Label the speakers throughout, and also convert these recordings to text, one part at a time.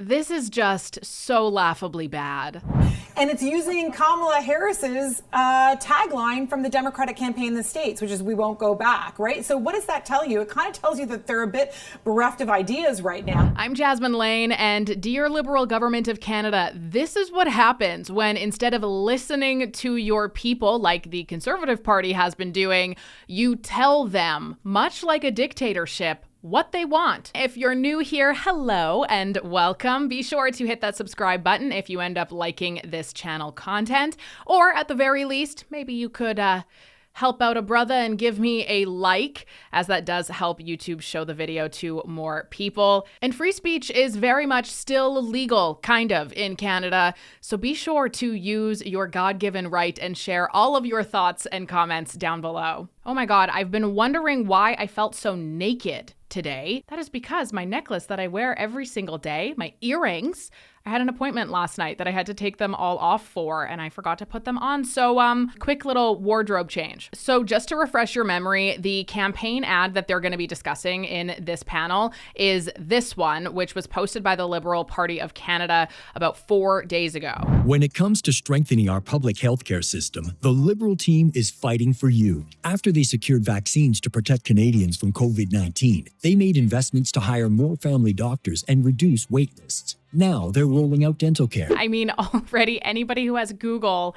Speaker 1: This is just so laughably bad.
Speaker 2: And it's using Kamala Harris's tagline from the Democratic campaign in the States, which is "we won't go back," right? So what does that tell you? It kind of tells you that they're a bit bereft of ideas right now.
Speaker 1: I'm Jasmine Lane, and dear Liberal government of Canada, this is what happens when instead of listening to your people, like the Conservative Party has been doing, you tell them, much like a dictatorship, what they want. If you're new here, hello and welcome. Be sure to hit that subscribe button if you end up liking this channel content, or at the very least, maybe you could help out a brother and give me a like, as that does help YouTube show the video to more people. And free speech is very much still legal, kind of, in Canada. So be sure to use your God-given right and share all of your thoughts and comments down below. Oh my God, I've been wondering why I felt so naked today. That is because my necklace that I wear every single day, my earrings, I had an appointment last night that I had to take them all off for, and I forgot to put them on. So, quick little wardrobe change. So just to refresh your memory, the campaign ad that they're going to be discussing in this panel is this one, which was posted by the Liberal Party of Canada about 4 days ago.
Speaker 3: When it comes to strengthening our public healthcare system, the Liberal team is fighting for you. After they secured vaccines to protect Canadians from COVID-19, they made investments to hire more family doctors and reduce wait lists. Now they're rolling out dental care.
Speaker 1: I mean, already anybody who has Google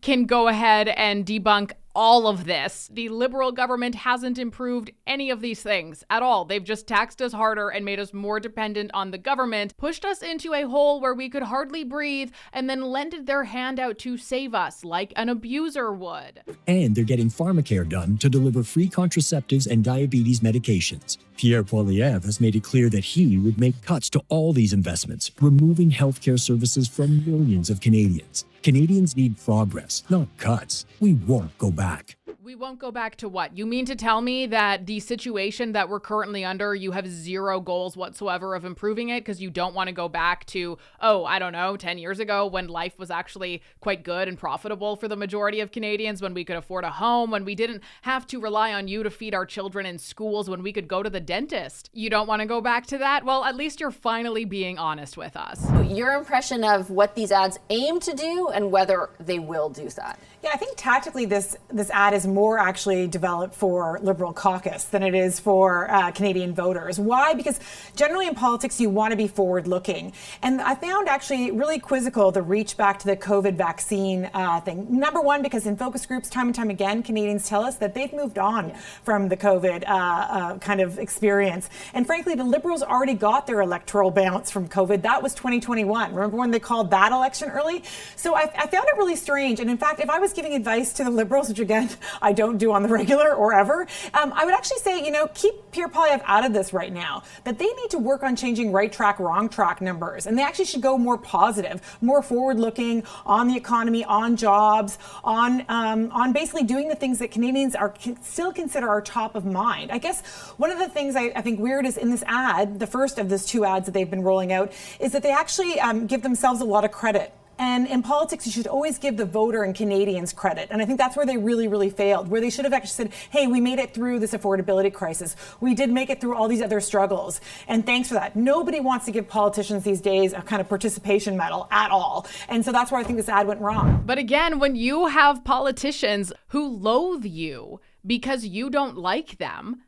Speaker 1: can go ahead and debunk all of this. The Liberal government hasn't improved any of these things at all. They've just taxed us harder and made us more dependent on the government, pushed us into a hole where we could hardly breathe, and then lended their hand out to save us like an abuser would.
Speaker 3: And they're getting pharmacare done to deliver free contraceptives and diabetes medications. Pierre Poilievre has made it clear that he would make cuts to all these investments, removing healthcare services from millions of Canadians. Canadians need progress, not cuts. We won't go back.
Speaker 1: We won't go back to what? You mean to tell me that the situation that we're currently under, you have zero goals whatsoever of improving it because you don't want to go back to, 10 years ago when life was actually quite good and profitable for the majority of Canadians, when we could afford a home, when we didn't have to rely on you to feed our children in schools, when we could go to the dentist. You don't want to go back to that? Well, at least you're finally being honest with us.
Speaker 4: Your impression of what these ads aim to do and whether they will do that?
Speaker 2: Yeah, I think tactically this ad is more actually developed for Liberal caucus than it is for Canadian voters. Why? Because generally in politics, you want to be forward-looking. And I found actually really quizzical the reach back to the COVID vaccine thing. Number one, because in focus groups, time and time again, Canadians tell us that they've moved on from the COVID kind of experience. And frankly, the Liberals already got their electoral bounce from COVID. That was 2021. Remember when they called that election early? So I found it really strange. And in fact, if I was giving advice to the Liberals, which again, I don't do on the regular or ever, I would actually say, keep Pierre Poilievre out of this right now, that they need to work on changing right track, wrong track numbers. And they actually should go more positive, more forward looking on the economy, on jobs, on basically doing the things that Canadians still consider are top of mind. I guess one of the things I think weird is in this ad, the first of these two ads that they've been rolling out, is that they actually give themselves a lot of credit. And in politics, you should always give the voter and Canadians credit. And I think that's where they really, really failed, where they should have actually said, hey, we made it through this affordability crisis. We did make it through all these other struggles. And thanks for that. Nobody wants to give politicians these days a kind of participation medal at all. And so that's where I think this ad went wrong.
Speaker 1: But again, when you have politicians who loathe you because you don't like them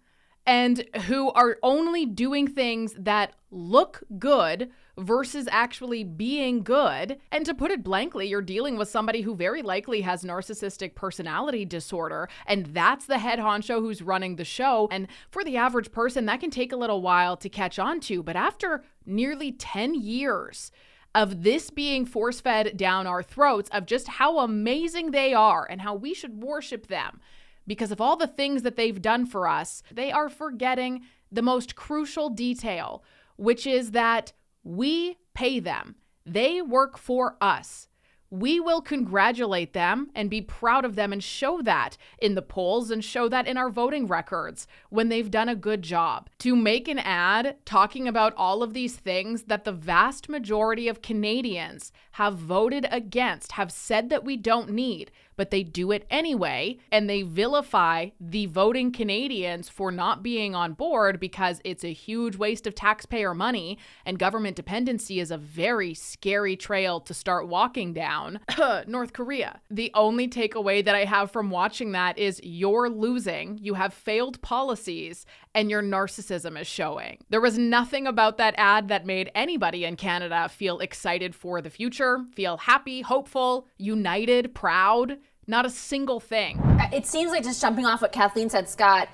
Speaker 1: and who are only doing things that look good versus actually being good. And to put it blankly, you're dealing with somebody who very likely has narcissistic personality disorder, and that's the head honcho who's running the show. And for the average person, that can take a little while to catch on to. But after nearly 10 years of this being force-fed down our throats, of just how amazing they are and how we should worship them because of all the things that they've done for us, they are forgetting the most crucial detail, which is that we pay them. They work for us. We will congratulate them and be proud of them and show that in the polls and show that in our voting records when they've done a good job. To make an ad talking about all of these things that the vast majority of Canadians have voted against, have said that we don't need, but they do it anyway, and they vilify the voting Canadians for not being on board because it's a huge waste of taxpayer money, and government dependency is a very scary trail to start walking down. North Korea. The only takeaway that I have from watching that is you're losing, you have failed policies, and your narcissism is showing. There was nothing about that ad that made anybody in Canada feel excited for the future, feel happy, hopeful, united, proud. Not a single thing.
Speaker 4: It seems like, just jumping off what Kathleen said, Scott,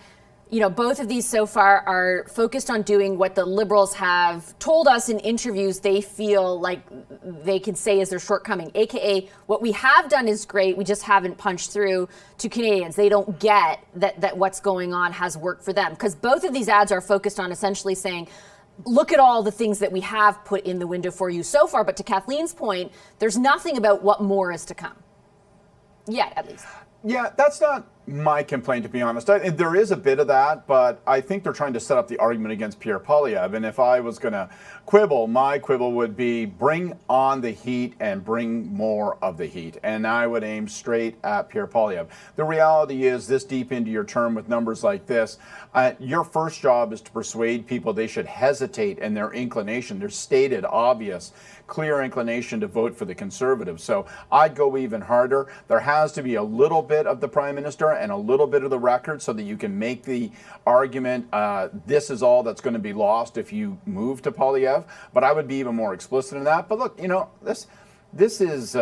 Speaker 4: you know, both of these so far are focused on doing what the Liberals have told us in interviews they feel like they can say is their shortcoming, aka what we have done is great, we just haven't punched through to Canadians. They don't get that what's going on has worked for them, because both of these ads are focused on essentially saying, look at all the things that we have put in the window for you so far. But to Kathleen's point, there's nothing about what more is to come. Yet, at least.
Speaker 5: Yeah, that's not my complaint, to be honest. There is a bit of that, but I think they're trying to set up the argument against Pierre Poilievre. And if I was going to quibble, my quibble would be bring on the heat and bring more of the heat. And I would aim straight at Pierre Poilievre. The reality is, this deep into your term with numbers like this, your first job is to persuade people they should hesitate in their inclination, their stated, obvious, clear inclination to vote for the Conservatives. So I'd go even harder. There has to be a little bit of the Prime Minister and a little bit of the record so that you can make the argument this is all that's going to be lost if you move to Poilievre. But I would be even more explicit in that. But look, you know, this is,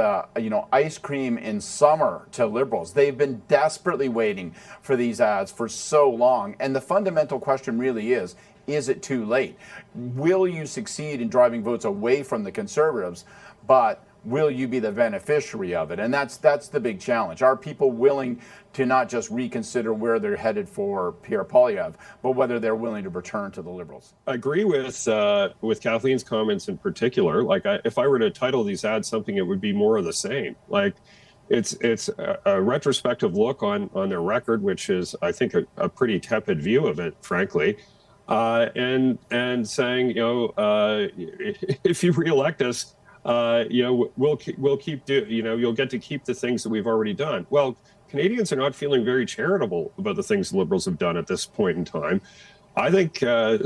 Speaker 5: ice cream in summer to Liberals. They've been desperately waiting for these ads for so long. And the fundamental question really is it too late? Will you succeed in driving votes away from the Conservatives, but will you be the beneficiary of it? And that's the big challenge. Are people willing to not just reconsider where they're headed for Pierre Poilievre, but whether they're willing to return to the Liberals?
Speaker 6: I agree with Kathleen's comments in particular. Like, if I were to title these ads something, it would be more of the same. Like, it's a retrospective look on their record, which is, I think, a pretty tepid view of it, frankly. And saying, if you reelect us, we'll keep you'll get to keep the things that we've already done. Well, Canadians are not feeling very charitable about the things the Liberals have done at this point in time. I think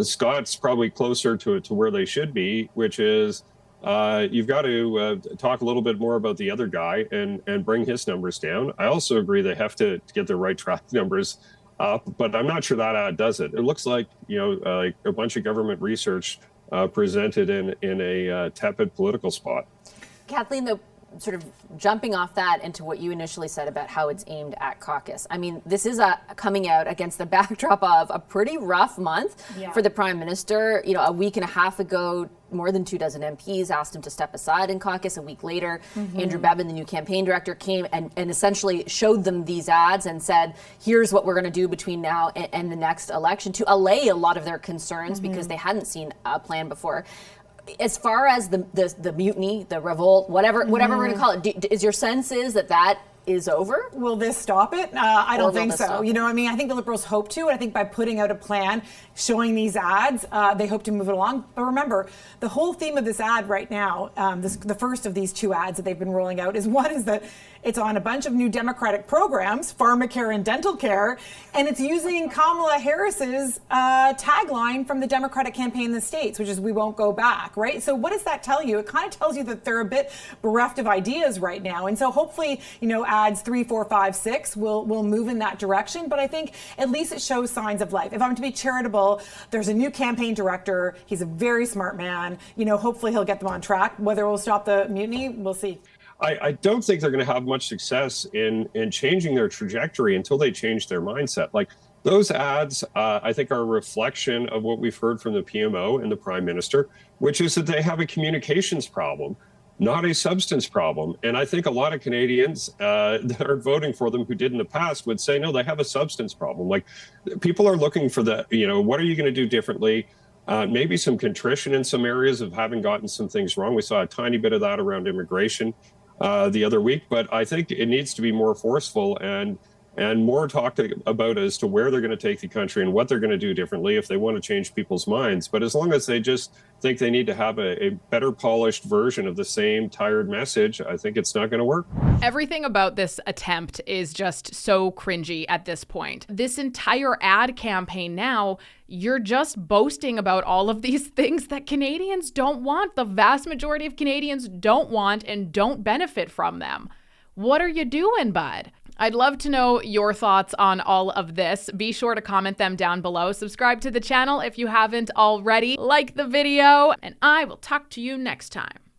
Speaker 6: Scott's probably closer to where they should be, which is you've got to talk a little bit more about the other guy and bring his numbers down. I also agree they have to get their right track numbers up, but I'm not sure that ad does it. It looks like, like a bunch of government research presented in a tepid political spot.
Speaker 4: Kathleen, though, sort of jumping off that into what you initially said about how it's aimed at caucus. I mean, this is coming out against the backdrop of a pretty rough month for the Prime Minister. You know, a week and a half ago, more than 24 MPs asked him to step aside in caucus. A week later, Andrew Bevan, the new campaign director, came and essentially showed them these ads and said, here's what we're going to do between now and the next election, to allay a lot of their concerns because they hadn't seen a plan before. As far as the mutiny, the revolt, whatever we're going to call it, is your sense is that is over?
Speaker 2: Will this stop it? I don't think so. I think the Liberals hope to. And I think by putting out a plan, showing these ads, they hope to move it along. But remember, the whole theme of this ad right now, the first of these two ads that they've been rolling out, is that it's on a bunch of new Democratic programs, pharmacare and dental care, and it's using Kamala Harris's tagline from the Democratic campaign in the States, which is "We won't go back," right? So what does that tell you? It kind of tells you that they're a bit bereft of ideas right now. And so hopefully, ads 3, 4, 5, 6 will move in that direction. But I think at least it shows signs of life. If I'm to be charitable, there's a new campaign director. He's a very smart man. Hopefully he'll get them on track. Whether it will stop the mutiny, we'll see.
Speaker 6: I don't think they're going to have much success in changing their trajectory until they change their mindset. Like, those ads, I think, are a reflection of what we've heard from the PMO and the Prime Minister, which is that they have a communications problem, not a substance problem. And I think a lot of Canadians that are voting for them who did in the past would say, no, they have a substance problem. Like, people are looking for the, what are you going to do differently? Maybe some contrition in some areas of having gotten some things wrong. We saw a tiny bit of that around immigration the other week, but I think it needs to be more forceful and and more talked about as to where they're going to take the country and what they're going to do differently if they want to change people's minds. But as long as they just think they need to have a better polished version of the same tired message, I think it's not going to work.
Speaker 1: Everything about this attempt is just so cringy at this point. This entire ad campaign now, you're just boasting about all of these things that Canadians don't want. The vast majority of Canadians don't want and don't benefit from them. What are you doing, bud? I'd love to know your thoughts on all of this. Be sure to comment them down below. Subscribe to the channel if you haven't already. Like the video, and I will talk to you next time.